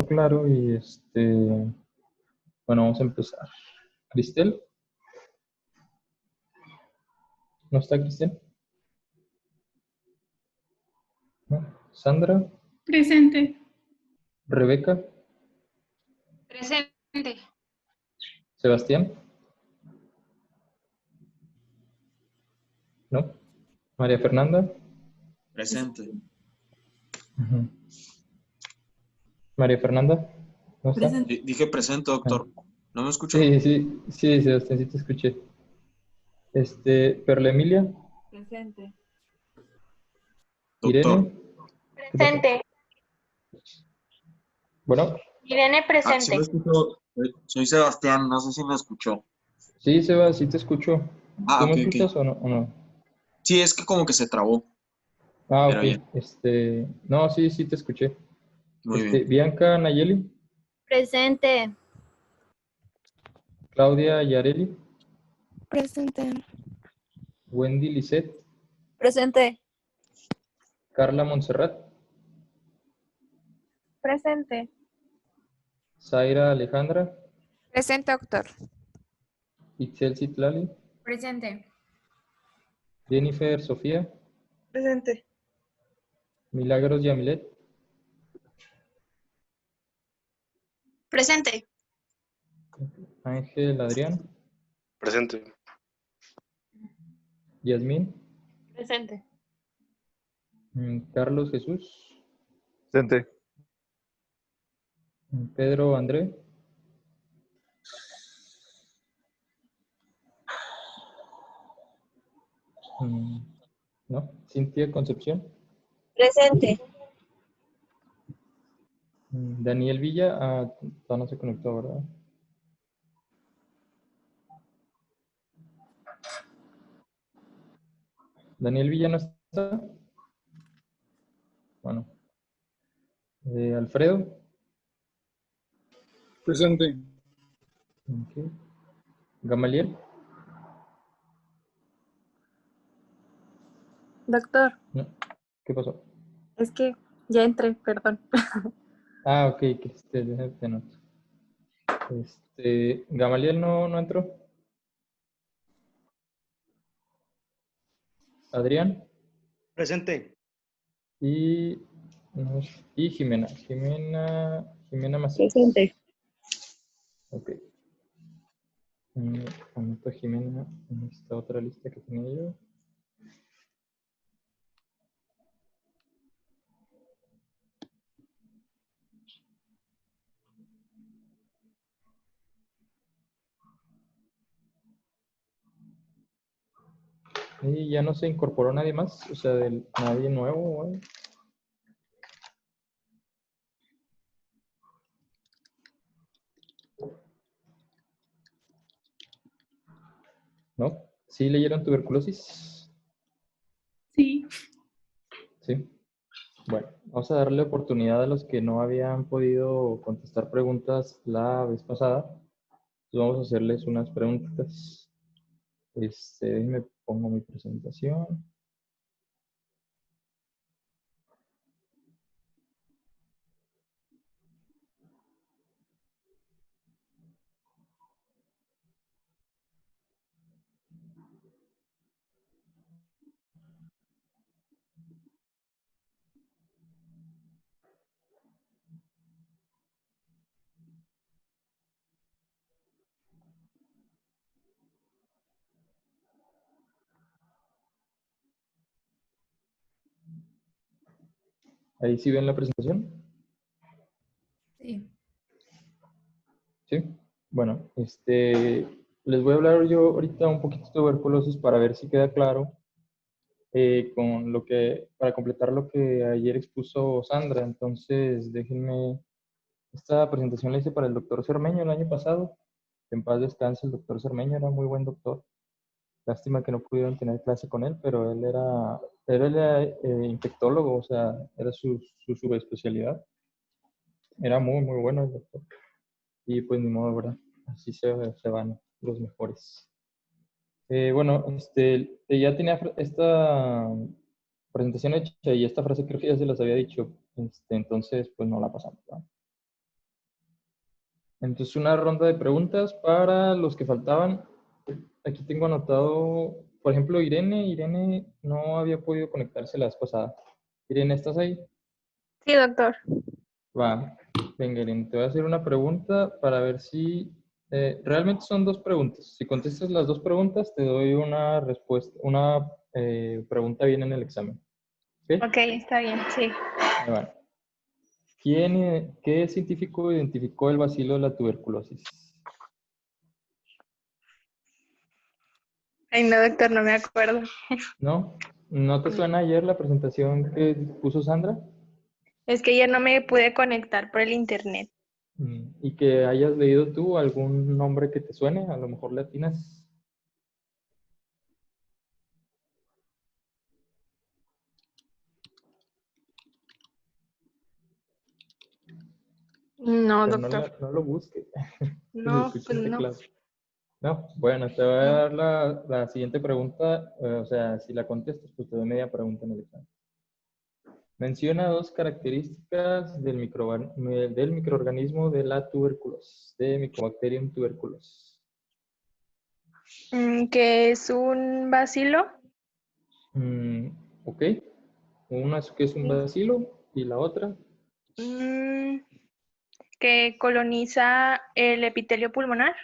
Claro, y bueno, vamos a empezar. ¿Cristel? ¿No está Cristel? ¿No? ¿Sandra? Presente. ¿Rebeca? Presente. ¿Sebastián? ¿No? ¿María Fernanda? Presente. Ujú. ¿María Fernanda? ¿No está? Presente. Dije presente, doctor. ¿No me escuchó? Sí, Sebastián, sí te escuché. ¿Perla Emilia? Presente. Doctor. ¿Irene? ¿Qué pasó? Presente. Bueno, Irene Sí presente. me escuchó. Soy Sebastián, no sé si me escuchó. sí, Sebas, sí te escucho. ¿Tú me Ok, ok. escuchas o no? Sí, es que como que se trabó, Ah, ok. pero ya. No, sí te escuché. Muy bien. Bianca Nayeli, Presente. Claudia Yareli, Presente. Wendy Lisset, Presente. Carla Montserrat, Presente. Zaira Alejandra, Presente, doctor. Itzel Citlali, Presente. Jennifer Sofía, Presente. Milagros Yamilet, Presente. Ángel Adrián, Presente. Yasmín, Presente. Carlos Jesús, Presente. Pedro André, ¿no? Cintia Concepción, Presente. Daniel Villa, todavía no se conectó, ¿verdad? Daniel Villa no está. Bueno, Alfredo, Presente. ok. Gamaliel, Doctor, no. ¿Qué pasó? es que ya entré, perdón. Ok, que déjate anoto. Gamaliel no entró. Adrián Presente. y, y Jimena Macías. Presente. Ok. Anoto a Jimena en esta otra lista que tenía yo. Y ya no se incorporó nadie más, o sea, nadie nuevo, ¿vale? ¿No? ¿Sí leyeron tuberculosis? Sí. Sí. Bueno, vamos a darle oportunidad a los que no habían podido contestar preguntas la vez pasada. Entonces vamos a hacerles unas preguntas. Déjenme pongo mi presentación. Ahí sí ven la presentación. Sí. Sí. Bueno, les voy a hablar yo ahorita un poquito de tuberculosis para ver si queda claro para completar lo que ayer expuso Sandra. Entonces, déjenme, esta presentación la hice para el doctor Cermeño el año pasado. En paz descanse el doctor Cermeño, era muy buen doctor. Lástima que no pudieron tener clase con él, pero él era infectólogo, o sea, era su subespecialidad. Era muy bueno el doctor. Y pues ni modo, ¿verdad? Así se van los mejores. Bueno, ya tenía esta presentación hecha y esta frase creo que ya se las había dicho, entonces pues no la pasamos, ¿verdad? Entonces, una ronda de preguntas para los que faltaban. Aquí tengo anotado, por ejemplo, Irene. Irene no había podido conectarse la vez pasada. Irene, ¿estás ahí? Sí, doctor. Va. Venga, Irene, te voy a hacer una pregunta para ver si... realmente son dos preguntas. Si contestas las dos preguntas, te doy una respuesta, una pregunta bien en el examen. ¿Ok? Ok, está bien, sí. Ahí va. ¿Qué científico identificó el bacilo de la tuberculosis? Ay, no, doctor, no me acuerdo. ¿No? ¿No te suena ayer la presentación que puso Sandra? Es que ya no me pude conectar por el internet. Y que hayas leído tú algún nombre que te suene, a lo mejor le atinas. No, Pero doctor. no lo busques. Que se No, escuche pues un no. teclado. No, bueno, te voy a No. dar la siguiente pregunta. O sea, si la contestas, pues te doy media pregunta en el examen. Menciona dos características del microorganismo de la tuberculosis, de Mycobacterium tuberculosis. Que es un bacilo. Ok. Una es que es un Sí. bacilo y la otra. Que coloniza el epitelio pulmonar.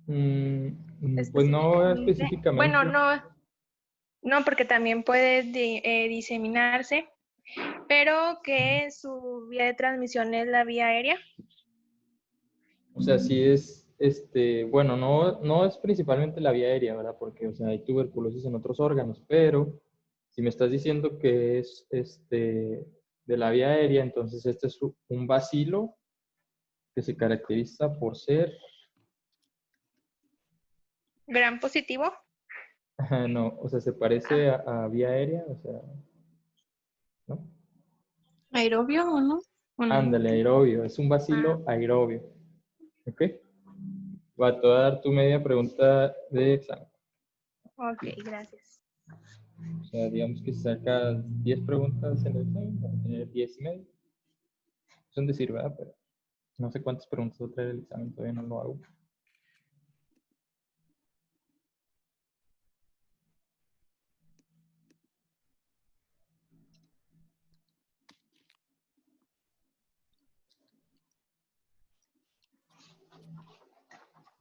Pues no Específicamente. Bueno, específicamente. no, porque también puede diseminarse, pero que su vía de transmisión es la vía aérea. O sea, sí es, bueno, no es principalmente la vía aérea, ¿verdad? Porque, o sea, hay tuberculosis en otros órganos, pero si me estás diciendo que es, de la vía aérea, entonces este es un bacilo que se caracteriza por ser, Gran positivo. no, o sea, se parece a vía aérea, o sea, ¿no? ¿Aerobio o no? ¿O no? Ándale, aerobio, es un Ah, bacilo aerobio, ¿ok? Va, te voy a dar tu media pregunta de examen. ok, gracias. O sea, digamos que si sacas 10 preguntas en el examen, vas a tener 10 y medio. Es un decir, ¿verdad? Pero no sé cuántas preguntas va a traer el examen, todavía no lo hago.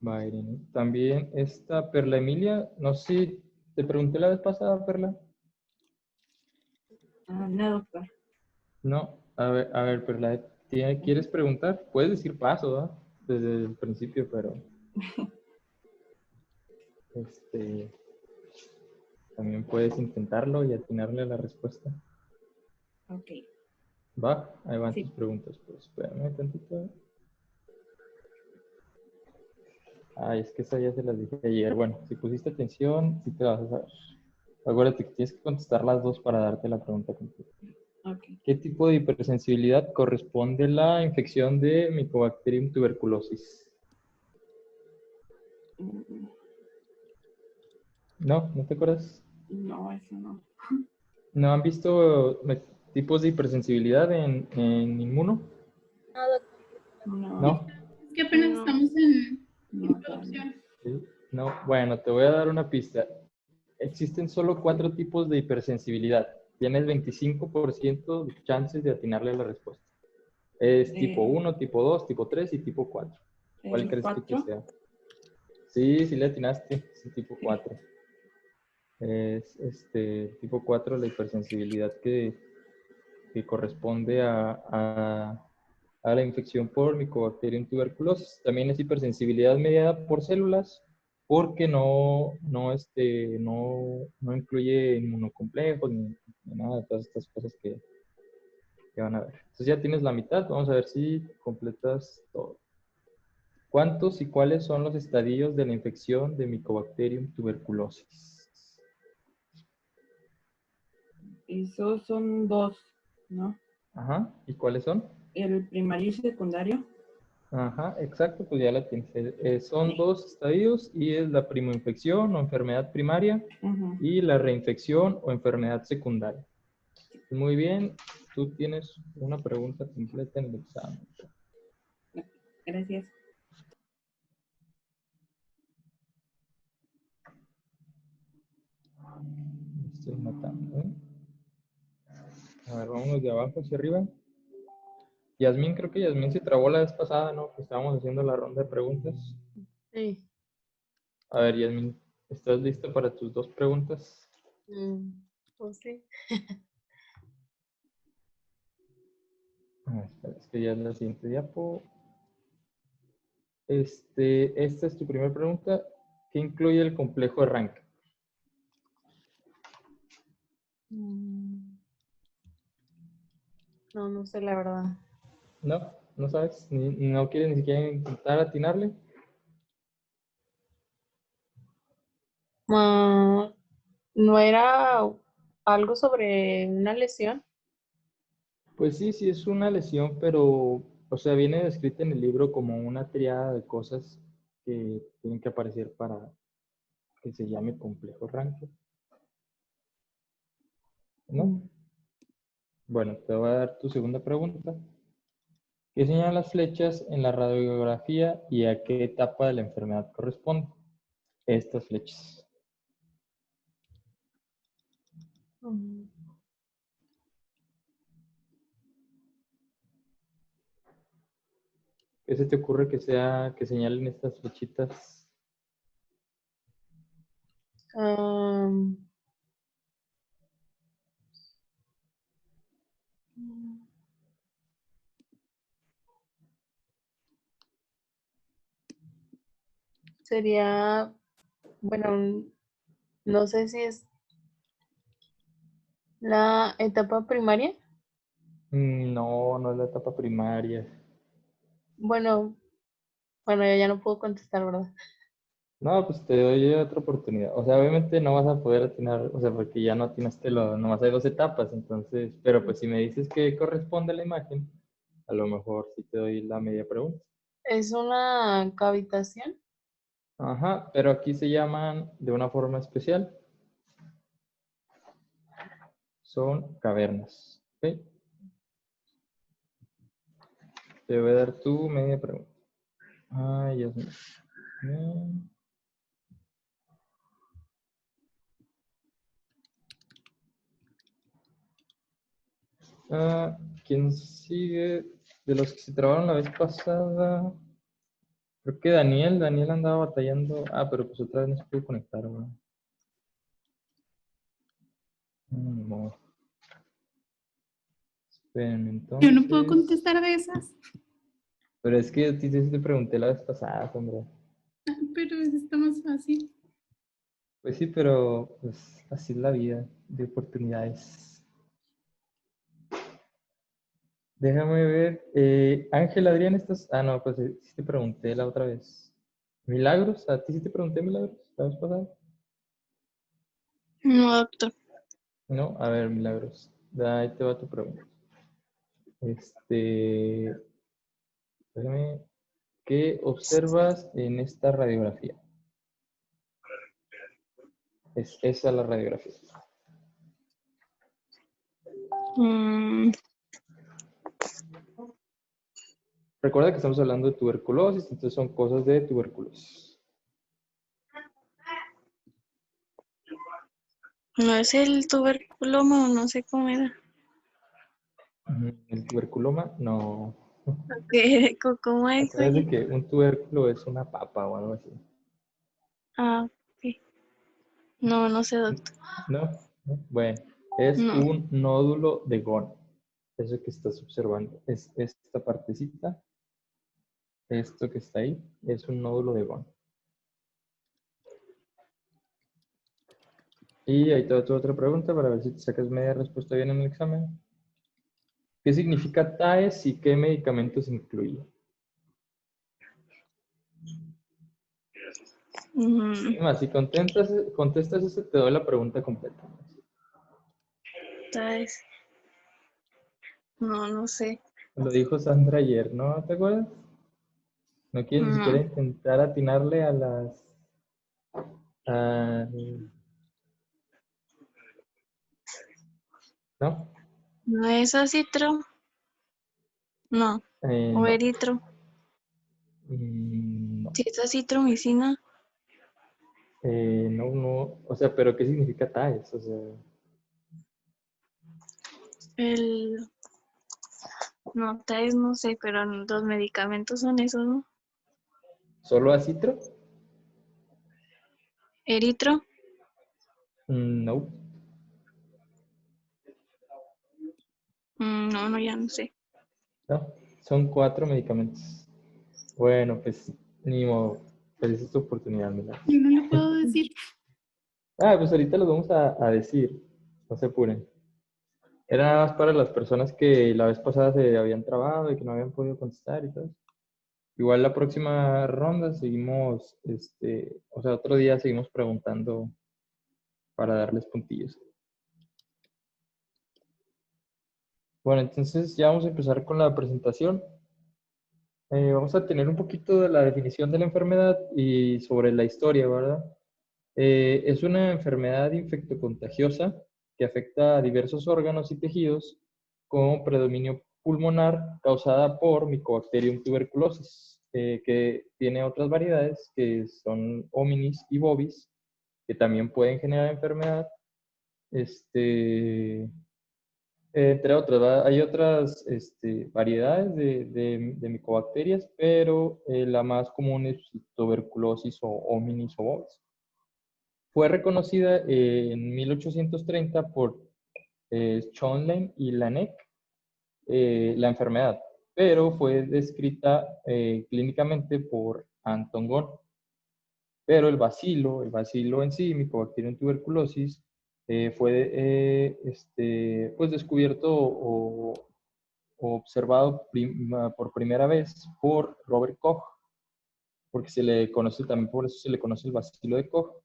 Va, Irene. También esta Perla Emilia, no sé si te pregunté la vez pasada, Perla. No, doctor. No, a ver, Perla, ¿quieres preguntar? Puedes decir paso, ¿verdad? Desde el principio, pero también puedes intentarlo y atinarle a la respuesta. Ok. Va, ahí van Sí. tus preguntas, pues espérame tantito. Ay, es que esa ya se las dije ayer. Bueno, si pusiste atención, sí te vas a saber. Acuérdate que tienes que contestar las dos para darte la pregunta completa. Ok. ¿Qué tipo de hipersensibilidad corresponde a la infección de Mycobacterium tuberculosis? ¿No te acuerdas? No, eso no. ¿No han visto tipos de hipersensibilidad en inmuno? No. ¿No? Es que apenas estamos en No, introducción. ¿Sí? No. Bueno, te voy a dar una pista. Existen solo 4 tipos de hipersensibilidad. Tienes 25% de chances de atinarle a la respuesta. Es tipo 1, tipo 2, tipo 3 y tipo 4. ¿Cuál ¿El crees tú que 4? sea? Sí, sí le atinaste. Es el tipo 4. Es tipo 4 la hipersensibilidad que corresponde a la infección por Mycobacterium tuberculosis. También es hipersensibilidad mediada por células porque no incluye inmunocomplejos ni nada de todas estas cosas que van a ver. Entonces ya tienes la mitad, vamos a ver si completas todo. ¿Cuántos y cuáles son los estadios de la infección de Mycobacterium tuberculosis? Esos son 2, ¿no? Ajá, ¿y cuáles son? El primario y secundario. Ajá, exacto, pues ya la tienes. Son 2 estadios y es la primoinfección o enfermedad primaria y la reinfección o enfermedad secundaria. Muy bien, tú tienes una pregunta completa en el examen. Gracias. Estoy notando, ¿eh? A ver, vámonos de abajo hacia arriba. Yasmín, creo que Yasmín se trabó la vez pasada, ¿no? Que estábamos haciendo la ronda de preguntas. Sí. A ver, Yasmín, ¿estás lista para tus 2 preguntas? Pues sí. Espera, es que ya es la siguiente diapo. Esta es tu primera pregunta. ¿Qué incluye el complejo de Rank? No, no sé la verdad. No, no sabes, no quieres ni siquiera intentar atinarle. ¿No era algo sobre una lesión? Pues sí, sí es una lesión, pero, o sea, viene descrita en el libro como una triada de cosas que tienen que aparecer para que se llame complejo Rank. ¿No? Bueno, te voy a dar tu segunda pregunta. ¿Qué señalan las flechas en la radiografía y a qué etapa de la enfermedad corresponde? Estas flechas. ¿Qué se te ocurre que señalen estas flechitas? Sería, bueno, no sé si es la etapa primaria. No, no es la etapa primaria. Bueno, yo ya no puedo contestar, ¿verdad? No, pues te doy otra oportunidad. O sea, obviamente no vas a poder atinar, o sea, porque ya no atinaste nomás hay 2 etapas, entonces, pero pues si me dices que corresponde a la imagen, a lo mejor sí te doy la media pregunta. ¿Es una cavitación? Ajá, pero aquí se llaman de una forma especial. Son cavernas. ¿Ok? Te voy a dar tu media pregunta. Ay, Dios mío. ¿Quién sigue? De los que se trabaron la vez pasada. Creo que Daniel andaba batallando. Ah, pero pues otra vez no se pudo conectar, ¿verdad? No. Espérenme, entonces. Yo no puedo contestar de esas. Pero es que a ti te pregunté la vez pasada, hombre. Pero está más fácil. Pues sí, pero pues así es la vida de oportunidades. Déjame ver. Ángel, Adrián, ¿estás? Ah, no, pues sí te pregunté la otra vez. ¿Milagros? ¿A ti sí te pregunté Milagros la vez pasada? No, doctor. No, a ver, Milagros. Ahí te va tu pregunta. Déjame. ¿Qué observas en esta radiografía? Es esa la radiografía. Recuerda que estamos hablando de tuberculosis, entonces son cosas de tuberculosis. No es el tuberculoma, no sé cómo era. El tuberculoma, no. ¿Cómo es? Acuérdate que un tubérculo es una papa o algo así. Ah, ok. No, no sé, doctor. ¿No? Bueno, es No. un nódulo de Ghon. Eso que estás observando. Es esta partecita. Esto que está ahí es un nódulo de Ghon. Y ahí te va tu otra pregunta para ver si te sacas media respuesta bien en el examen. ¿Qué significa TAES y qué medicamentos incluye? Más, si contestas eso, te doy la pregunta completa. ¿Sabes? No, no sé. Lo dijo Sandra ayer, ¿no? ¿Te acuerdas? No quieres ni siquiera No. intentar atinarle a las... ¿No? ¿No es acitro? No. ¿O No. eritro? No. Si es acitromicina, No, o sea, pero ¿qué significa TAES? O sea, no, tal vez no sé, pero los medicamentos son esos, ¿no? ¿solo acitro? Eritro, No. no, ya no sé. No, son 4 medicamentos. Bueno, pues ni modo. Pero esa es tu oportunidad, mira. Yo no le puedo decir. Pues ahorita los vamos a decir. No se apuren. Era nada más para las personas que la vez pasada se habían trabado y que no habían podido contestar y todo. Igual la próxima ronda seguimos, o sea, otro día seguimos preguntando para darles puntillos. Bueno, entonces ya vamos a empezar con la presentación. Vamos a tener un poquito de la definición de la enfermedad y sobre la historia, ¿verdad? Es una enfermedad infectocontagiosa que afecta a diversos órganos y tejidos con predominio pulmonar causada por Mycobacterium tuberculosis, que tiene otras variedades que son hominis y bovis, que también pueden generar enfermedad. Entre otras, ¿verdad? Hay otras variedades de micobacterias, pero la más común es tuberculosis o hominis o bovis. Fue reconocida en 1830 por Schonlein y Laennec, la enfermedad, pero fue descrita clínicamente por Anton Gohn. Pero el bacilo en sí, Mycobacterium tuberculosis, fue pues descubierto o observado por primera vez por Robert Koch, porque se le conoce también, por eso se le conoce el bacilo de Koch,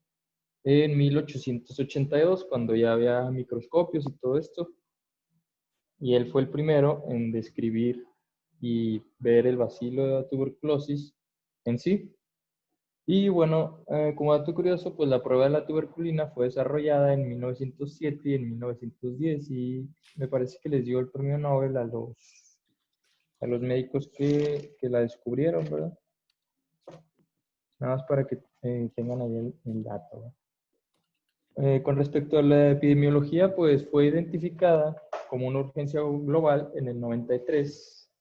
en 1882, cuando ya había microscopios y todo esto, y él fue el primero en describir y ver el bacilo de la tuberculosis en sí. Y bueno, como dato curioso, pues la prueba de la tuberculina fue desarrollada en 1907 y en 1910 y me parece que les dio el premio Nobel a los médicos que la descubrieron, ¿verdad? Nada más para que tengan ahí el dato, ¿verdad? Con respecto a la epidemiología, pues fue identificada como una urgencia global en el 93.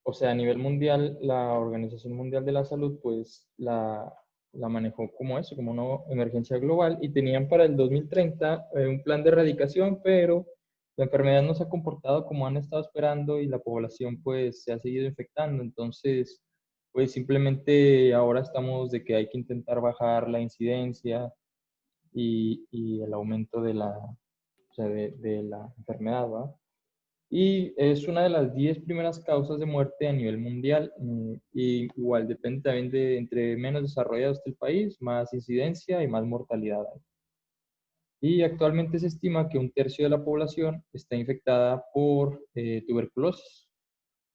O sea, a nivel mundial, la Organización Mundial de la Salud, pues la manejó como eso, como una emergencia global, y tenían para el 2030 un plan de erradicación, pero la enfermedad no se ha comportado como han estado esperando y la población pues se ha seguido infectando. Entonces, pues simplemente ahora estamos de que hay que intentar bajar la incidencia y el aumento de de la enfermedad, ¿va? Y es una de las 10 primeras causas de muerte a nivel mundial. Y igual depende también de entre menos desarrollado esté el país, más incidencia y más mortalidad hay. Y actualmente se estima que un tercio de la población está infectada por tuberculosis,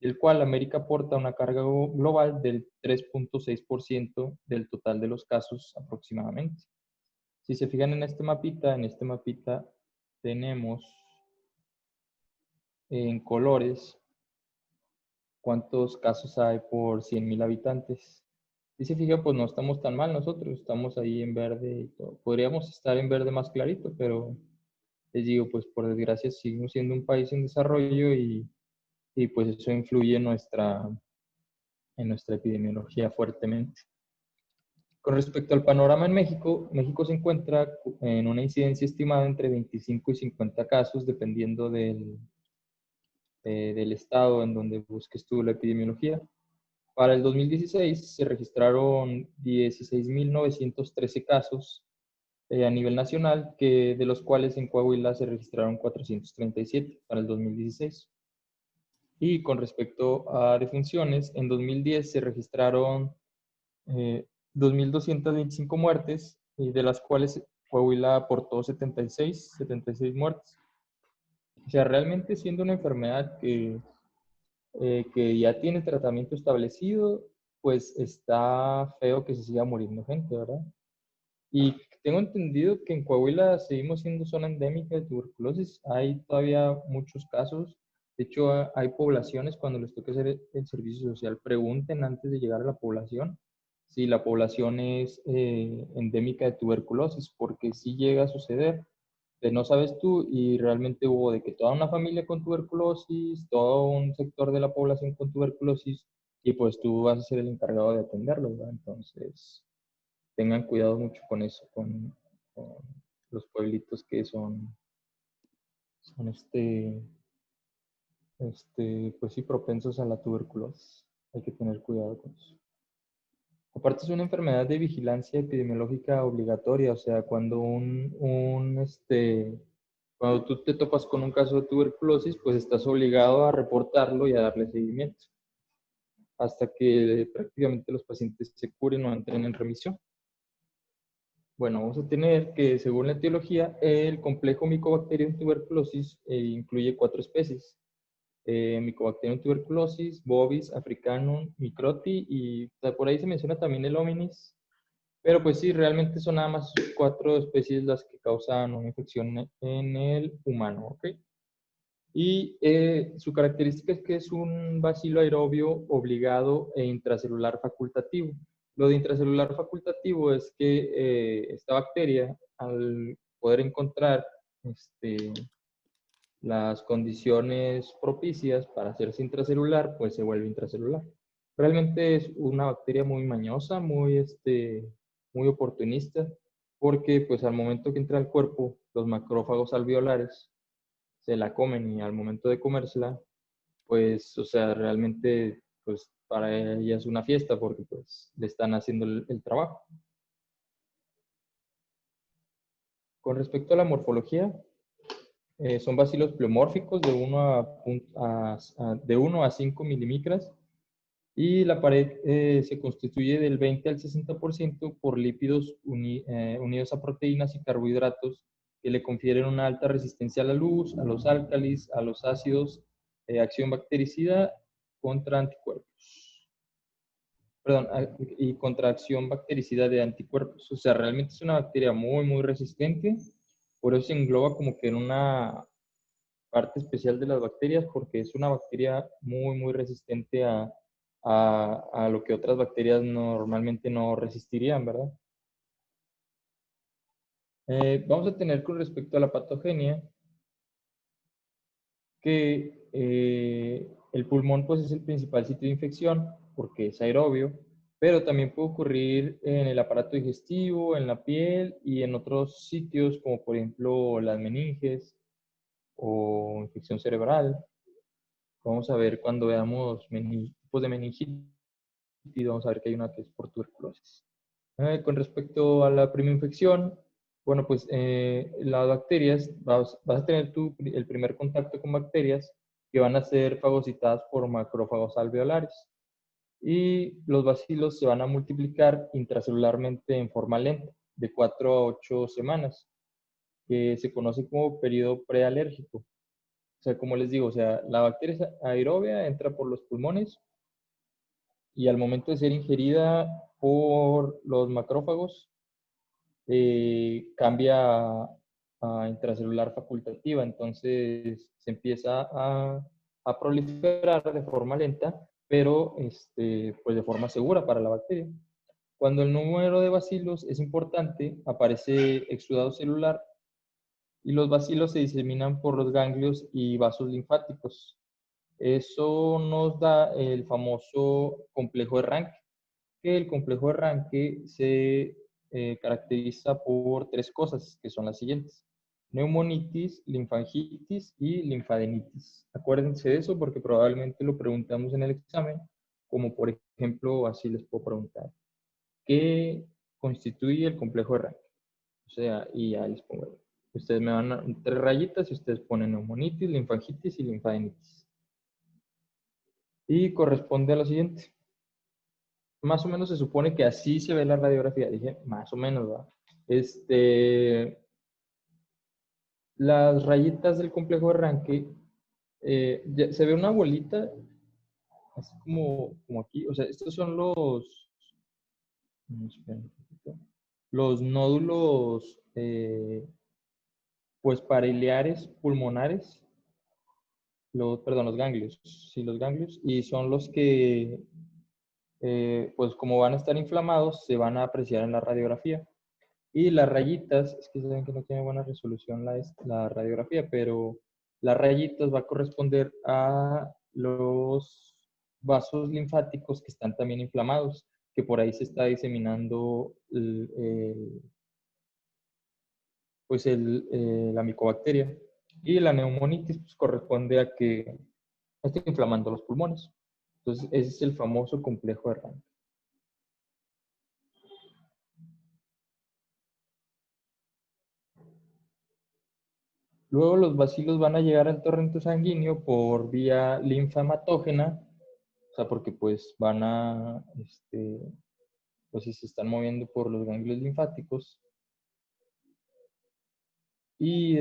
el cual América aporta una carga global del 3.6% del total de los casos aproximadamente. Si se fijan en este mapita tenemos en colores cuántos casos hay por 100.000 habitantes. Si se fijan, pues no estamos tan mal nosotros, estamos ahí en verde y todo. Podríamos estar en verde más clarito, pero les digo, pues por desgracia seguimos siendo un país en desarrollo y pues eso influye en nuestra epidemiología fuertemente. Con respecto al panorama en México, México se encuentra en una incidencia estimada entre 25 y 50 casos, dependiendo del estado en donde busques tú la epidemiología. Para el 2016 se registraron 16.913 casos a nivel nacional, de los cuales en Coahuila se registraron 437 para el 2016. Y con respecto a defunciones, en 2010 se registraron 2.225 muertes, de las cuales Coahuila aportó 76 muertes. O sea, realmente siendo una enfermedad que ya tiene tratamiento establecido, pues está feo que se siga muriendo gente, ¿verdad? Y tengo entendido que en Coahuila seguimos siendo zona endémica de tuberculosis. Hay todavía muchos casos De hecho, hay poblaciones cuando les toca hacer el servicio social, pregunten antes de llegar a la población si la población es endémica de tuberculosis, porque sí llega a suceder, que no sabes tú y realmente hubo de que toda una familia con tuberculosis, todo un sector de la población con tuberculosis, y pues tú vas a ser el encargado de atenderlo, ¿verdad? Entonces, tengan cuidado mucho con eso, con los pueblitos que son pues sí, propensos a la tuberculosis. Hay que tener cuidado con eso. Aparte es una enfermedad de vigilancia epidemiológica obligatoria, o sea, cuando tú te topas con un caso de tuberculosis, pues estás obligado a reportarlo y a darle seguimiento hasta que prácticamente los pacientes se curen o entren en remisión. Bueno, vamos a tener que, según la etiología, el complejo Mycobacterium tuberculosis incluye 4 especies. Mycobacterium tuberculosis, bovis, africanum, microti y o sea, por ahí se menciona también el hominis. Pero pues sí, realmente son nada más 4 especies las que causan una infección en el humano, ¿ok? Y su característica es que es un bacilo aerobio obligado e intracelular facultativo. Lo de intracelular facultativo es que esta bacteria, al poder encontrar las condiciones propicias para hacerse intracelular, pues se vuelve intracelular. Realmente es una bacteria muy mañosa, muy oportunista, porque pues al momento que entra al cuerpo, los macrófagos alveolares se la comen y al momento de comérsela, pues, o sea, realmente, pues para ella es una fiesta porque pues le están haciendo el trabajo. Con respecto a la morfología, son bacilos pleomórficos de 1 a 5 milimicras y la pared se constituye del 20 al 60% por lípidos unidos a proteínas y carbohidratos que le confieren una alta resistencia a la luz, a los álcalis, a los ácidos, acción bactericida contra anticuerpos. Perdón, y contra acción bactericida de anticuerpos. O sea, realmente es una bacteria muy, muy resistente. Por eso se engloba como que en una parte especial de las bacterias, porque es una bacteria muy, muy resistente a lo que otras bacterias normalmente no resistirían, ¿verdad? Vamos a tener con respecto a la patogenia que el pulmón pues es el principal sitio de infección porque es aerobio, pero también puede ocurrir en el aparato digestivo, en la piel y en otros sitios como por ejemplo las meninges o infección cerebral. Vamos a ver cuando veamos tipos de meningitis, vamos a ver que hay una que es por tuberculosis. Con respecto a la primera infección, bueno, pues las bacterias, vas a tener el primer contacto con bacterias que van a ser fagocitadas por macrófagos alveolares. Y los bacilos se van a multiplicar intracelularmente en forma lenta, de 4 a 8 semanas, que se conoce como periodo prealérgico. O sea, como les digo, o sea, la bacteria es aerobia, entra por los pulmones y al momento de ser ingerida por los macrófagos, cambia a intracelular facultativa. Entonces se empieza a proliferar de forma lenta, pero pues de forma segura para la bacteria. Cuando el número de bacilos es importante, aparece exudado celular y los bacilos se diseminan por los ganglios y vasos linfáticos. Eso nos da el famoso complejo de Ranke, que el complejo de Ranke se caracteriza por 3 cosas, que son las siguientes: neumonitis, linfangitis y linfadenitis. Acuérdense de eso porque probablemente lo preguntamos en el examen, como por ejemplo, así les puedo preguntar: ¿qué constituye el complejo de Ranke? O sea, y ya les pongo. Ustedes me van a 3 rayitas y ustedes ponen neumonitis, linfangitis y linfadenitis. Y corresponde a lo siguiente. Más o menos se supone que así se ve la radiografía. Dije, más o menos, ¿verdad? Las rayitas del complejo de Ranke, se ve una bolita, así como aquí. O sea, estos son los nódulos, pues, pariliares pulmonares. los ganglios, sí, los ganglios, y son los que, pues como van a estar inflamados, se van a apreciar en la radiografía. Y las rayitas, es que saben que no tiene buena resolución la radiografía, pero las rayitas va a corresponder a los vasos linfáticos que están también inflamados, que por ahí se está diseminando la micobacteria. Y la neumonitis pues, corresponde a que está inflamando los pulmones. Entonces, ese es el famoso complejo de Ranke. Luego los bacilos van a llegar al torrente sanguíneo por vía linfhematógena, o sea, porque pues van a, pues si se están moviendo por los ganglios linfáticos y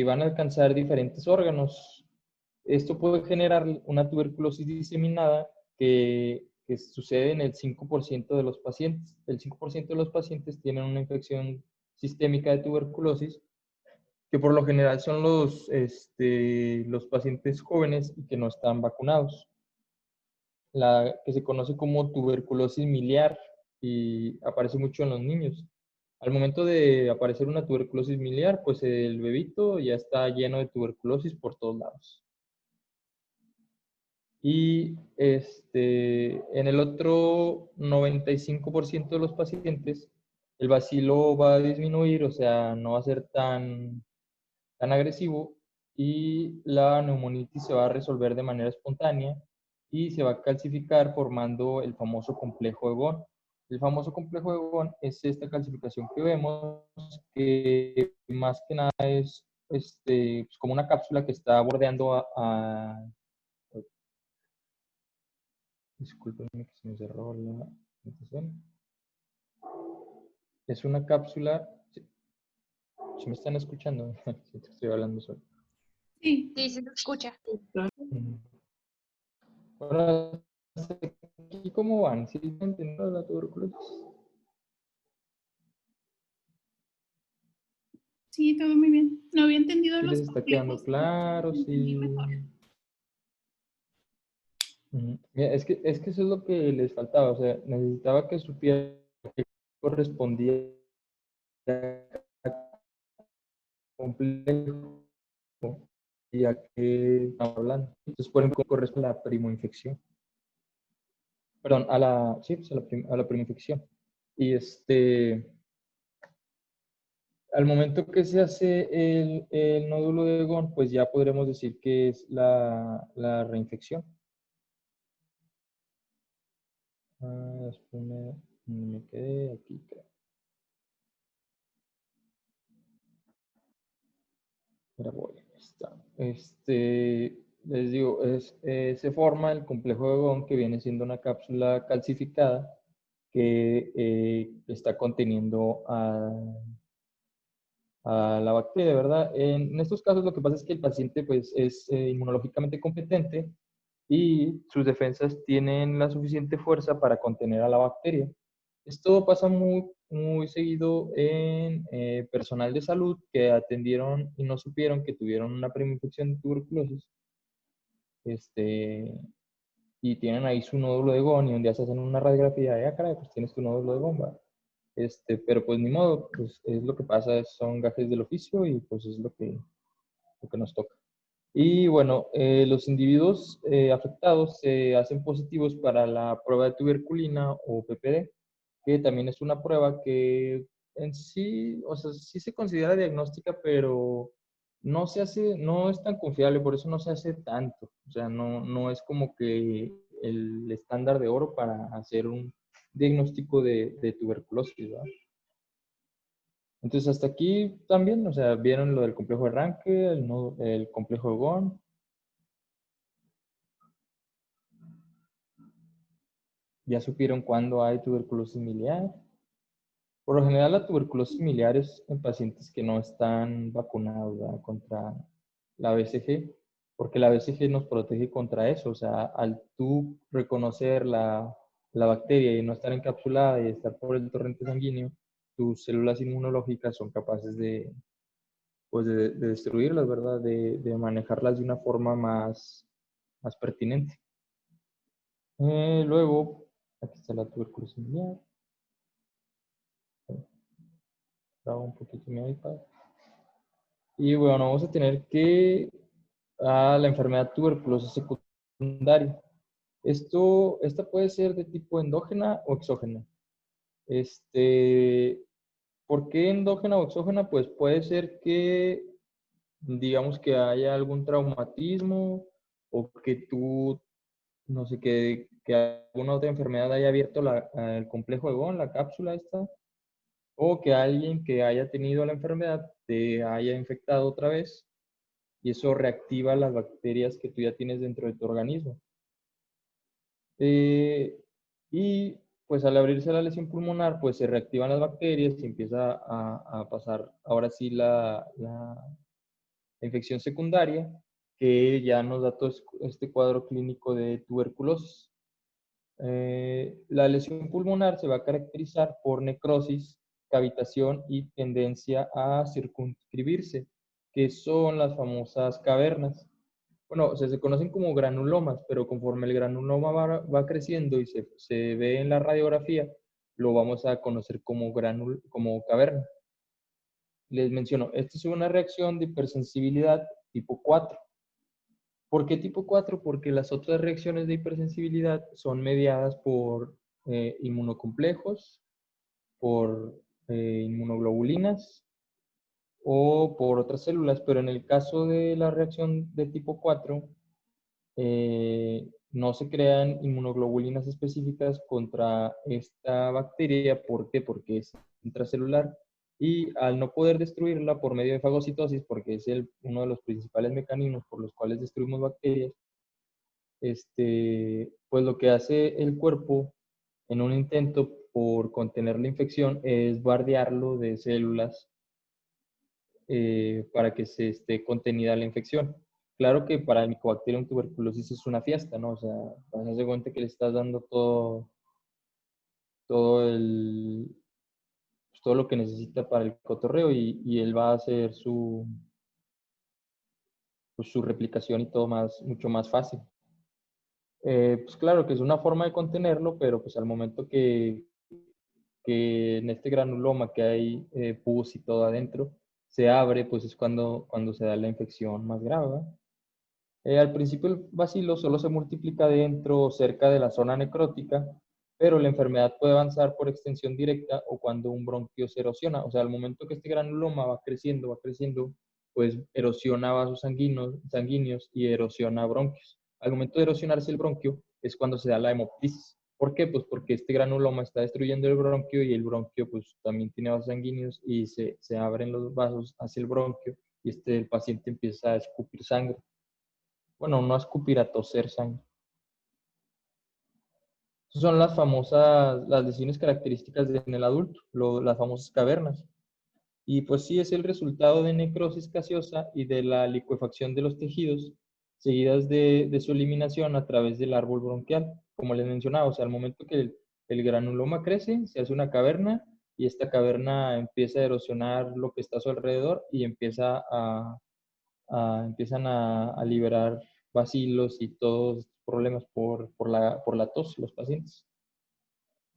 van a alcanzar diferentes órganos. Esto puede generar una tuberculosis diseminada que sucede en el 5% de los pacientes. El 5% de los pacientes tienen una infección sistémica de tuberculosis, que por lo general son los pacientes jóvenes y que no están vacunados. La que se conoce como tuberculosis miliar y aparece mucho en los niños. Al momento de aparecer una tuberculosis miliar, pues el bebito ya está lleno de tuberculosis por todos lados. Y en el otro 95% de los pacientes, el bacilo va a disminuir, o sea, no va a ser tan agresivo y la neumonitis se va a resolver de manera espontánea y se va a calcificar formando el famoso complejo de Ghon. El famoso complejo de Ghon es esta calcificación que vemos, que más que nada es pues como una cápsula que está bordeando disculpenme que se me cerró la presentación. Es una cápsula. ¿Sí me están escuchando? Siento que estoy hablando solo. Sí. Sí, se escucha. Ahora, ¿aquí cómo van? ¿Sí están entendiendo la tuberculosis? Sí, todo muy bien. No había entendido ¿Sí los les está quedando complejos. claro? Entendí Sí. mejor. Mira, es que eso es lo que les faltaba. O sea, necesitaba que supiera que correspondía a complejo y a qué estamos hablando. Entonces, por ejemplo, corresponde a la primoinfección. Perdón, sí, pues a la primoinfección. Y al momento que se hace el nódulo de Ghon, pues ya podremos decir que es la reinfección. Después me quedé aquí, creo. Ahora voy, ahí está. Les digo, se forma el complejo de Ghon, que viene siendo una cápsula calcificada que está conteniendo a la bacteria, ¿verdad? En estos casos lo que pasa es que el paciente pues, es inmunológicamente competente y sus defensas tienen la suficiente fuerza para contener a la bacteria. Esto pasa muy, muy seguido en personal de salud que atendieron y no supieron que tuvieron una preinfección de tuberculosis y tienen ahí su nódulo de Ghon y un día se hacen una radiografía y, caray, pues tienes tu nódulo de Ghon, ¿va? Pero pues ni modo, pues es lo que pasa, son gajes del oficio y pues es lo que nos toca. Y bueno, los individuos afectados se hacen positivos para la prueba de tuberculina o PPD, que también es una prueba que en sí, o sea, sí se considera diagnóstica, pero no se hace, no es tan confiable, por eso no se hace tanto. O sea, no es como que el estándar de oro para hacer un diagnóstico de tuberculosis, ¿verdad? Entonces, hasta aquí también, o sea, vieron lo del complejo de Ranke, el complejo de Ghon. Ya supieron cuándo hay tuberculosis miliar. Por lo general, la tuberculosis miliar es en pacientes que no están vacunados, ¿verdad?, contra la BCG, porque la BCG nos protege contra eso. O sea, al tú reconocer la bacteria y no estar encapsulada y estar por el torrente sanguíneo, tus células inmunológicas son capaces de pues de destruirlas, ¿verdad? De manejarlas de una forma más pertinente. Luego, aquí está la tuberculosis miliar. Trabo un poquito mi iPad. Y bueno, vamos a tener que la enfermedad tuberculosis secundaria. Esta puede ser de tipo endógena o exógena. ¿Por qué endógena o exógena? Pues puede ser que, digamos, que haya algún traumatismo o que tú, no sé, que alguna otra enfermedad haya abierto el complejo de Gon, la cápsula esta, o que alguien que haya tenido la enfermedad te haya infectado otra vez y eso reactiva las bacterias que tú ya tienes dentro de tu organismo. Y pues al abrirse la lesión pulmonar, pues se reactivan las bacterias y empieza a pasar ahora sí la infección secundaria, que ya nos da todo este cuadro clínico de tuberculosis. La lesión pulmonar se va a caracterizar por necrosis, cavitación y tendencia a circunscribirse, que son las famosas cavernas. Bueno, o sea, se conocen como granulomas, pero conforme el granuloma va creciendo y se ve en la radiografía, lo vamos a conocer como caverna. Les menciono, esta es una reacción de hipersensibilidad tipo 4. ¿Por qué tipo 4? Porque las otras reacciones de hipersensibilidad son mediadas por inmunocomplejos, por inmunoglobulinas o por otras células, pero en el caso de la reacción de tipo 4, no se crean inmunoglobulinas específicas contra esta bacteria. ¿Por qué? Porque es intracelular y al no poder destruirla por medio de fagocitosis, porque es uno de los principales mecanismos por los cuales destruimos bacterias, pues lo que hace el cuerpo en un intento por contener la infección es bardearlo de células para que se esté contenida la infección. Claro que para el Mycobacterium tuberculosis es una fiesta, ¿no? O sea, vas a hacer cuenta que le estás dando todo pues, todo lo que necesita para el cotorreo y él va a hacer pues, su replicación y todo mucho más fácil. Pues claro que es una forma de contenerlo, pero pues al momento que en este granuloma que hay pus y todo adentro, se abre, pues es cuando se da la infección más grave, ¿verdad? Al principio el bacilo solo se multiplica dentro o cerca de la zona necrótica, pero la enfermedad puede avanzar por extensión directa o cuando un bronquio se erosiona. O sea, al momento que este granuloma va creciendo, pues erosiona vasos sanguíneos y erosiona bronquios. Al momento de erosionarse el bronquio es cuando se da la hemoptisis. ¿Por qué? Pues porque este granuloma está destruyendo el bronquio y el bronquio pues también tiene vasos sanguíneos y se abren los vasos hacia el bronquio y el paciente empieza a escupir sangre. Bueno, no a escupir, a toser sangre. Esas son las lesiones características en el adulto, las famosas cavernas. Y pues sí, es el resultado de necrosis gaseosa y de la licuefacción de los tejidos, seguidas de su eliminación a través del árbol bronquial. Como les mencionaba, o sea, al momento que el granuloma crece, se hace una caverna y esta caverna empieza a erosionar lo que está a su alrededor y empiezan a liberar bacilos y todos estos problemas por la tos los pacientes.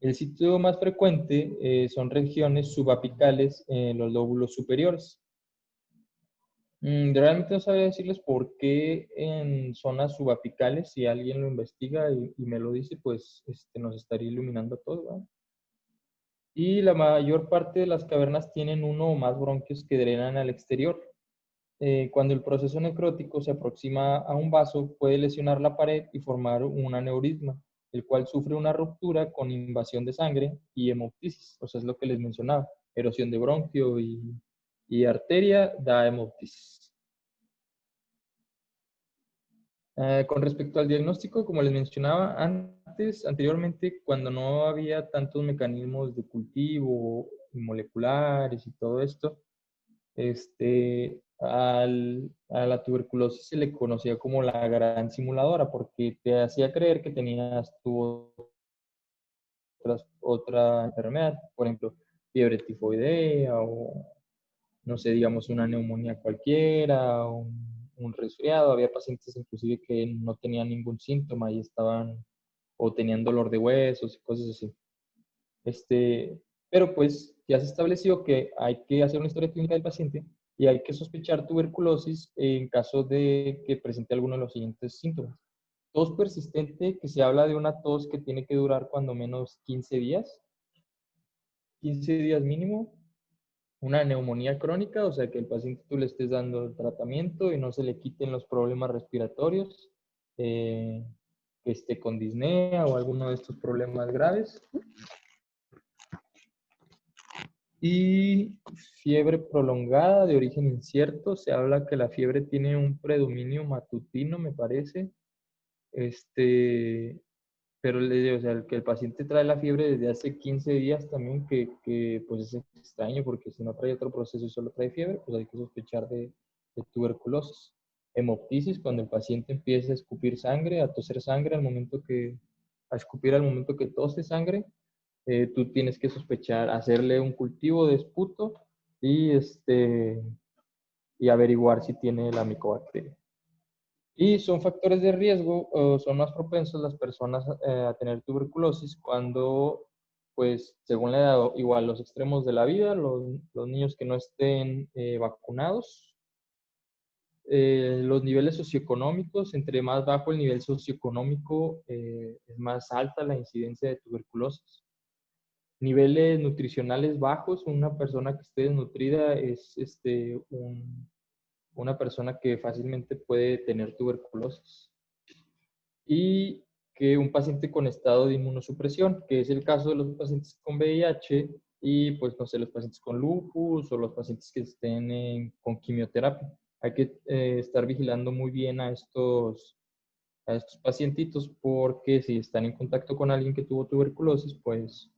El sitio más frecuente son regiones subapicales en los lóbulos superiores. Realmente no sabría decirles por qué en zonas subapicales. Si alguien lo investiga y me lo dice, pues nos estaría iluminando a todos, ¿verdad? Y la mayor parte de las cavernas tienen uno o más bronquios que drenan al exterior. Cuando el proceso necrótico se aproxima a un vaso, puede lesionar la pared y formar un aneurisma, el cual sufre una ruptura con invasión de sangre y hemoptisis. O sea, es lo que les mencionaba. Erosión de bronquio y arteria da hemoptisis. Con respecto al diagnóstico, como les mencionaba anteriormente, cuando no había tantos mecanismos de cultivo y moleculares y todo esto, a la tuberculosis se le conocía como la gran simuladora porque te hacía creer que tenías tú otra enfermedad, por ejemplo, fiebre tifoidea no sé, digamos una neumonía cualquiera, un resfriado. Había pacientes inclusive que no tenían ningún síntoma y estaban o tenían dolor de huesos y cosas así. Pero pues ya se estableció que hay que hacer una historia clínica del paciente y hay que sospechar tuberculosis en caso de que presente alguno de los siguientes síntomas. Tos persistente, que se habla de una tos que tiene que durar cuando menos 15 días, 15 días mínimo. Una neumonía crónica, o sea que el paciente tú le estés dando el tratamiento y no se le quiten los problemas respiratorios, que esté con disnea o alguno de estos problemas graves. Y fiebre prolongada de origen incierto, se habla que la fiebre tiene un predominio matutino, me parece. Pero le digo, o sea, que el paciente trae la fiebre desde hace 15 días también, que pues es extraño, porque si no trae otro proceso y solo trae fiebre, pues hay que sospechar de tuberculosis. Hemoptisis, cuando el paciente empieza a escupir sangre, a toser sangre a escupir al momento que tose sangre, tú tienes que sospechar, hacerle un cultivo de esputo y, y averiguar si tiene la micobacteria. Y son factores de riesgo, o son más propensos las personas a tener tuberculosis cuando, pues, según la edad, igual los extremos de la vida, los niños que no estén vacunados, los niveles socioeconómicos, entre más bajo el nivel socioeconómico, es más alta la incidencia de tuberculosis. Niveles nutricionales bajos, una persona que esté desnutrida es una persona que fácilmente puede tener tuberculosis. Y que un paciente con estado de inmunosupresión, que es el caso de los pacientes con VIH y, pues, no sé, los pacientes con lupus o los pacientes que estén con quimioterapia. Hay que estar vigilando muy bien a estos pacientitos, porque si están en contacto con alguien que tuvo tuberculosis, pues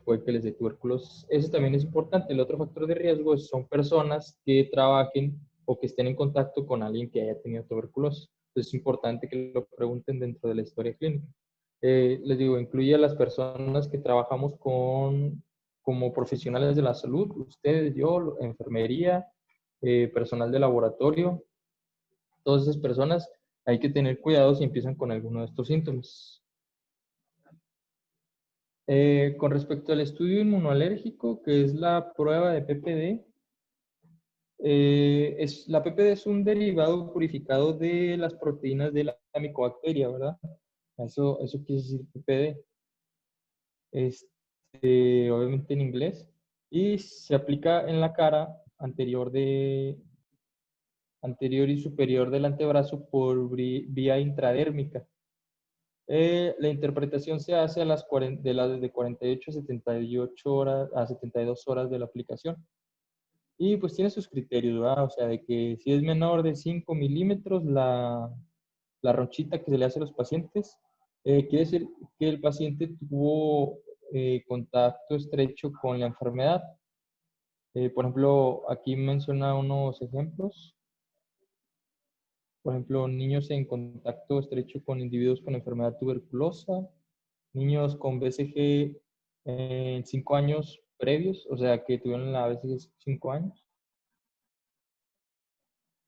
puede que les dé tuberculosis. Eso también es importante. El otro factor de riesgo son personas que trabajen o que estén en contacto con alguien que haya tenido tuberculosis. Entonces es importante que lo pregunten dentro de la historia clínica. Les digo, incluye a las personas que trabajamos como profesionales de la salud, ustedes, yo, enfermería, personal de laboratorio. Todas esas personas hay que tener cuidado si empiezan con alguno de estos síntomas. Con respecto al estudio inmunoalérgico, que es la prueba de PPD, la PPD es un derivado purificado de las proteínas de la micobacteria, ¿verdad? Eso quiere decir PPD. Obviamente en inglés. Y se aplica en la cara anterior y superior del antebrazo por vía intradérmica. La interpretación se hace de 48 a 78 horas, a 72 horas de la aplicación. Y pues tiene sus criterios, ¿verdad? O sea, de que si es menor de 5 milímetros la ronchita que se le hace a los pacientes, quiere decir que el paciente tuvo contacto estrecho con la enfermedad. Por ejemplo, aquí menciona unos ejemplos. Por ejemplo, niños en contacto estrecho con individuos con enfermedad tuberculosa, niños con BCG en 5 años previos, o sea, que tuvieron la BCG 5 años.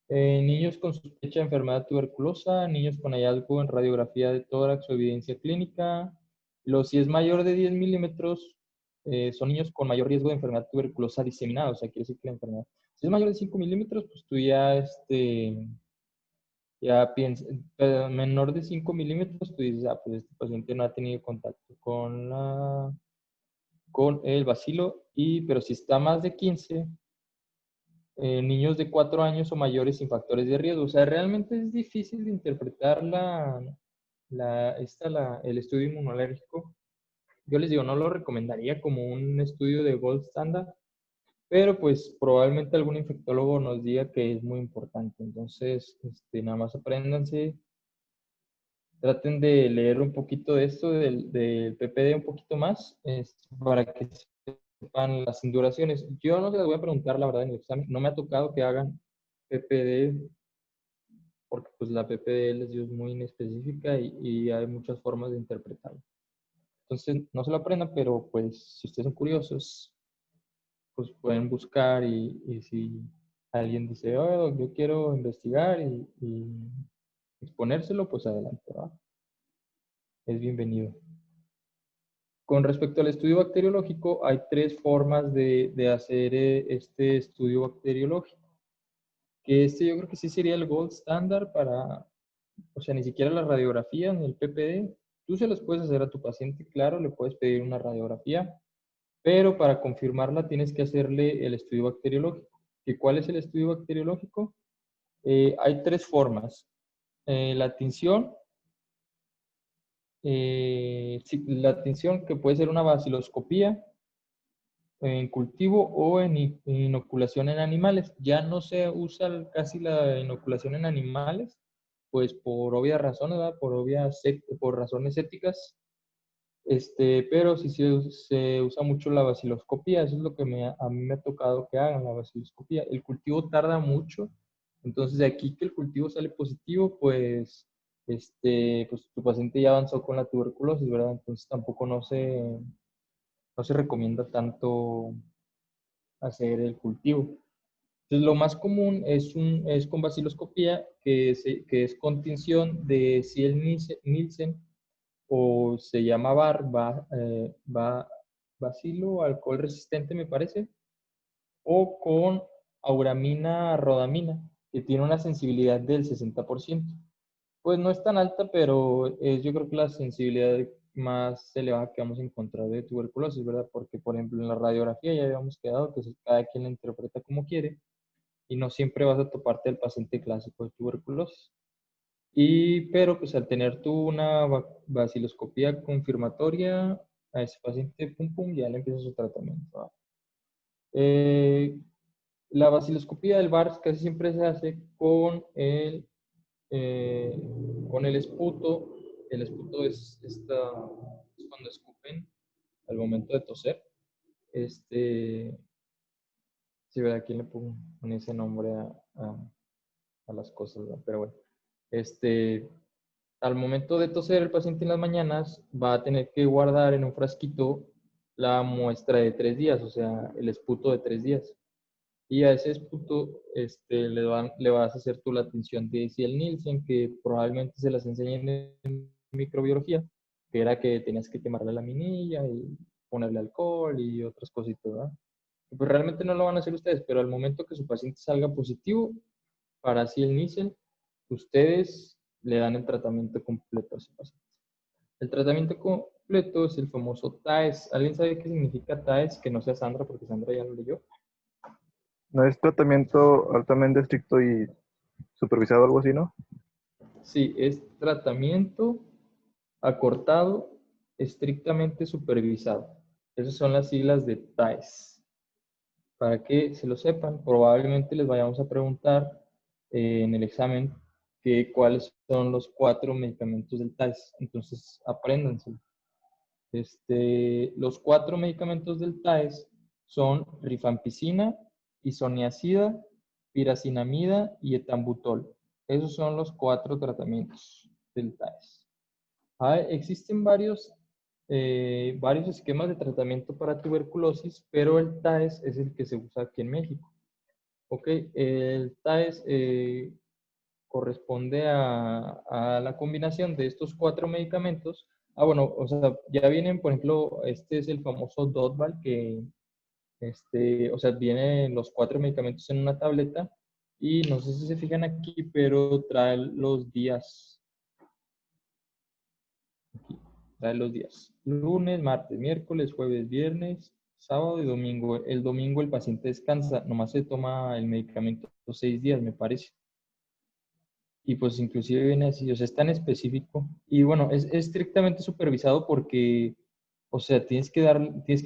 Niños con sospecha de enfermedad tuberculosa, niños con hallazgo en radiografía de tórax o evidencia clínica. Si es mayor de 10 milímetros, son niños con mayor riesgo de enfermedad tuberculosa diseminada, o sea, quiere decir que la enfermedad. Si es mayor de 5 milímetros, pues tú ya piensas, menor de 5 milímetros, tú dices, pues este paciente no ha tenido contacto con el bacilo, pero si está más de 15, niños de 4 años o mayores sin factores de riesgo. O sea, realmente es difícil de interpretar el estudio inmunológico. Yo les digo, no lo recomendaría como un estudio de gold standard, pero pues probablemente algún infectólogo nos diga que es muy importante. Entonces, nada más apréndanse, traten de leer un poquito de esto, del PPD un poquito más, para que sepan las induraciones. Yo no se las voy a preguntar, la verdad, en el examen. No me ha tocado que hagan PPD, porque pues la PPD les digo es muy inespecífica y hay muchas formas de interpretarla. Entonces, no se lo aprendan, pero pues si ustedes son curiosos, pues pueden buscar y si alguien dice, oh, yo quiero investigar y exponérselo, pues adelante, ¿va? Es bienvenido. Con respecto al estudio bacteriológico, hay 3 formas de hacer este estudio bacteriológico. Que yo creo que sí sería el gold standard para, o sea, ni siquiera la radiografía ni el PPD. Tú se los puedes hacer a tu paciente, claro, le puedes pedir una radiografía, pero para confirmarla tienes que hacerle el estudio bacteriológico. ¿Y cuál es el estudio bacteriológico? Hay 3 formas. La tinción, sí, la tinción que puede ser una baciloscopía en cultivo o en inoculación en animales. Ya no se usa casi la inoculación en animales, pues por obvias razones, ¿verdad? Por razones éticas. Pero sí se usa mucho la baciloscopía, eso es lo que a mí me ha tocado que hagan, la baciloscopía. El cultivo tarda mucho, entonces de aquí que el cultivo sale positivo, pues tu paciente ya avanzó con la tuberculosis, ¿verdad? Entonces tampoco no se recomienda tanto hacer el cultivo. Entonces, lo más común es con baciloscopía, que es con tinción de Ciel-Nielsen, o se llama bacilo alcohol resistente, me parece, o con auramina rodamina, que tiene una sensibilidad del 60%. Pues no es tan alta, pero es yo creo que la sensibilidad más elevada que vamos a encontrar de tuberculosis, ¿verdad? Porque, por ejemplo, en la radiografía ya habíamos quedado que cada quien la interpreta como quiere y no siempre vas a toparte el paciente clásico de tuberculosis. Pero pues al tener tú una baciloscopía confirmatoria, a ese paciente, pum, pum, ya le empieza su tratamiento, ¿va? La baciloscopía del VARS casi siempre se hace eh, con el esputo. El esputo es cuando escupen al momento de toser. Sí, ¿verdad? ¿Quién le pone ese nombre a las cosas, ¿verdad? Pero bueno, al momento de toser el paciente en las mañanas va a tener que guardar en un frasquito la muestra de 3 días, o sea, el esputo de 3 días. Y a ese esputo le vas a hacer tú la tinción de Ciel-Nielsen, que probablemente se las enseñen en microbiología, que era que tenías que quemarle la minilla y ponerle alcohol y otras cositas, ¿verdad? Pues realmente no lo van a hacer ustedes, pero al momento que su paciente salga positivo para Ciel-Nielsen, ustedes le dan el tratamiento completo a ese paciente. El tratamiento completo es el famoso TAES. ¿Alguien sabe qué significa TAES? Que no sea Sandra, porque Sandra ya lo leyó. ¿No es tratamiento altamente estricto y supervisado o algo así, no? Sí, es tratamiento acortado, estrictamente supervisado. Esas son las siglas de TAES. Para que se lo sepan, probablemente les vayamos a preguntar en el examen cuáles son los 4 medicamentos del TAES. Entonces, apréndanselo. Los 4 medicamentos del TAES son rifampicina, isoniazida, piracinamida y etambutol. Esos son los 4 tratamientos del TAES. Existen varios esquemas de tratamiento para tuberculosis, pero el TAES es el que se usa aquí en México. Ok, el TAES corresponde a la combinación de estos 4 medicamentos. Bueno, o sea, ya vienen, por ejemplo, este es el famoso Dotval, o sea, vienen los 4 medicamentos en una tableta y no sé si se fijan aquí, pero trae los días. Aquí, trae los días. Lunes, martes, miércoles, jueves, viernes, sábado y domingo. El domingo el paciente descansa, nomás se toma el medicamento 6 días, me parece. Y pues inclusive viene así, o sea, es tan específico. Y bueno, es estrictamente supervisado porque, o sea, tienes que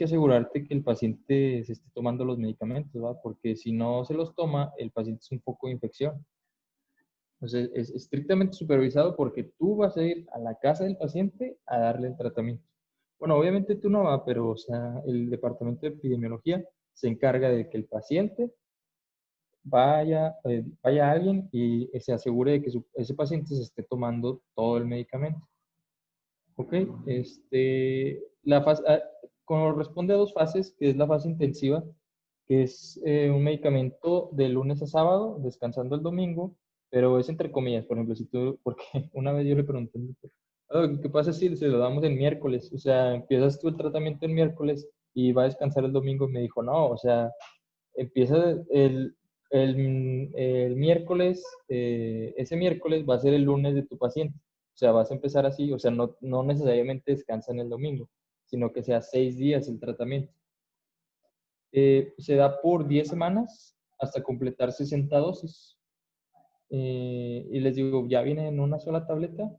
asegurarte que el paciente se esté tomando los medicamentos, ¿verdad? Porque si no se los toma, el paciente es un foco de infección. Entonces, es estrictamente supervisado porque tú vas a ir a la casa del paciente a darle el tratamiento. Bueno, obviamente tú no vas, pero, o sea, el departamento de epidemiología se encarga de que el paciente vaya alguien y se asegure de que ese paciente se esté tomando todo el medicamento. ¿Ok? La fase, corresponde a 2 fases, que es la fase intensiva, que es un medicamento de lunes a sábado, descansando el domingo, pero es entre comillas, por ejemplo, si tú, porque una vez yo le pregunté al doctor, ¿qué pasa si se lo damos el miércoles? O sea, empiezas tú el tratamiento el miércoles y va a descansar el domingo y me dijo, no, o sea, empieza el miércoles, ese miércoles va a ser el lunes de tu paciente. O sea, vas a empezar así, o sea, no necesariamente descansa en el domingo, sino que sea 6 días el tratamiento. Se da por 10 semanas hasta completar 60 dosis. Y les digo, ya viene en una sola tableta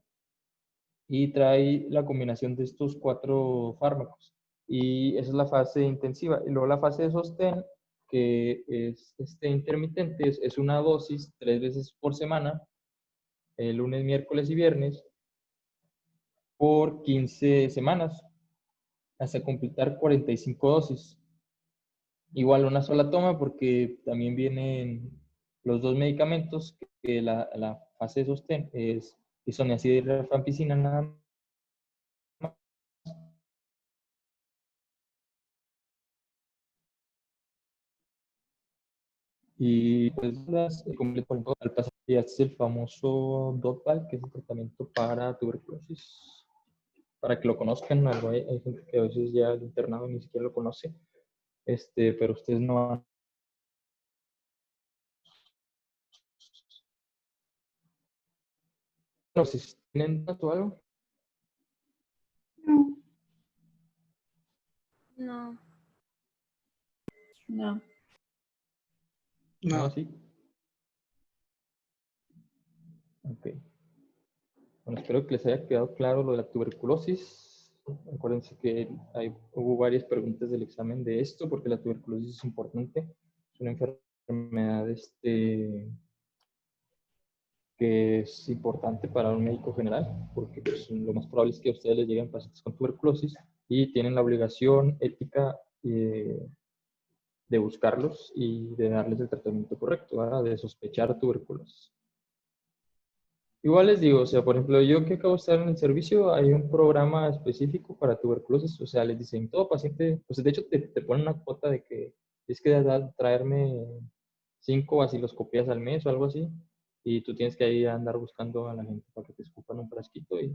y trae la combinación de estos 4 fármacos. Y esa es la fase intensiva. Y luego la fase de sostén, que es intermitente, es una dosis 3 veces por semana, lunes, miércoles y viernes, por 15 semanas, hasta completar 45 dosis. Igual una sola toma porque también vienen los 2 medicamentos, que la fase de sostén es isoniazida y rifampicina nada más. Y pues las completo al paciente, este es el famoso DOTPAL, que es el tratamiento para tuberculosis. Para que lo conozcan, hay gente que a veces ya el internado ni siquiera lo conoce, pero ustedes no han... No sé si tienen dato o algo. No. No. No. No, sí. Ok. Bueno, espero que les haya quedado claro lo de la tuberculosis. Acuérdense que hubo varias preguntas del examen de esto, porque la tuberculosis es importante. Es una enfermedad que es importante para un médico general, porque pues, lo más probable es que a ustedes les lleguen pacientes con tuberculosis y tienen la obligación ética de buscarlos y de darles el tratamiento correcto, ¿verdad? De sospechar tuberculosis. Igual les digo, o sea, por ejemplo, yo que acabo de estar en el servicio, hay un programa específico para tuberculosis, o sea, les dicen, todo paciente, pues de hecho te ponen una cuota de que tienes que traerme 5 vaciloscopías al mes o algo así, y tú tienes que ahí andar buscando a la gente para que te escupan un frasquito y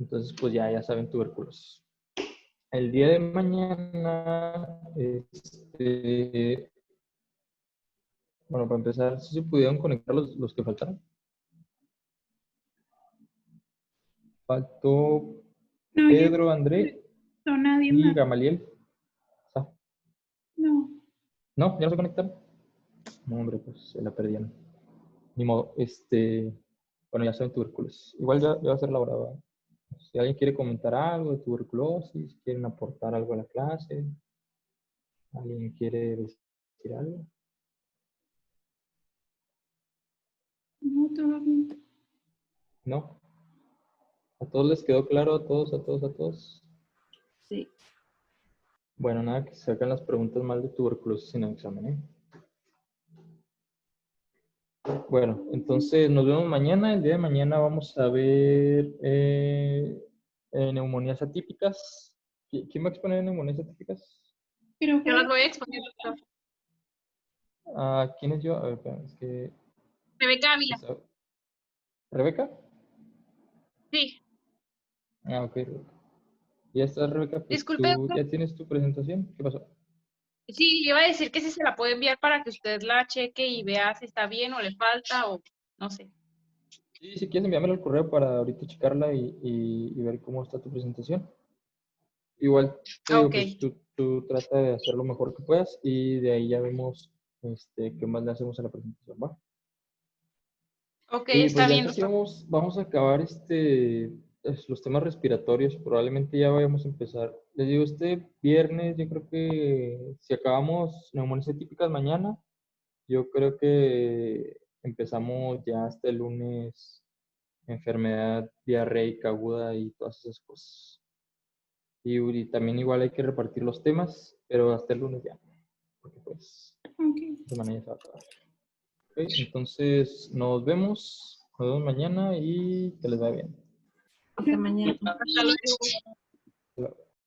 entonces pues ya saben tuberculosis. El día de mañana, bueno, para empezar, si se pudieron conectar los que faltaron. Faltó No, Pedro, André no, nadie y más. Gamaliel. No. ¿No? ¿Ya no se conectaron? No, hombre, pues se la perdieron. Ni modo. Bueno, ya saben tuberculosis. Igual ya va a ser la hora, ¿verdad? Si alguien quiere comentar algo de tuberculosis, quieren aportar algo a la clase, alguien quiere decir algo. No, todo bien. ¿No? ¿A todos les quedó claro? ¿A todos, a todos, a todos? Sí. Bueno, nada, que se hagan las preguntas mal de tuberculosis en el examen, ¿eh? Bueno, entonces nos vemos mañana. El día de mañana vamos a ver neumonías atípicas. ¿Quién va a exponer neumonías atípicas? Pero Yo las voy a exponer, doctor. ¿Quién es yo? A ver, espera, es que... Rebeca Ávila. ¿Rebeca? Sí. Ok, Rebeca. Ya estás, Rebeca, pues Disculpe, tú doctor. ya tienes tu presentación. ¿Qué pasó? Sí, iba a decir que si se la puede enviar para que usted la cheque y vea si está bien o le falta o no sé. Sí, si quieres enviármelo al correo para ahorita checarla y ver cómo está tu presentación. Igual te digo, Ok. pues tú trata de hacer lo mejor que puedas y de ahí ya vemos qué más le hacemos a la presentación, ¿va? Ok, Y está pues ya bien, casi doctor. vamos a acabar los temas respiratorios, probablemente ya vayamos a empezar. Les digo, este viernes yo creo que si acabamos neumonías típicas mañana, yo creo que empezamos ya hasta el lunes enfermedad diarreica aguda y todas esas cosas. Y también igual hay que repartir los temas, pero hasta el lunes ya, porque pues de manera ya se va a acabar. Okay, entonces nos vemos mañana y que les vaya bien. Hasta mañana. Hasta luego. Hasta luego.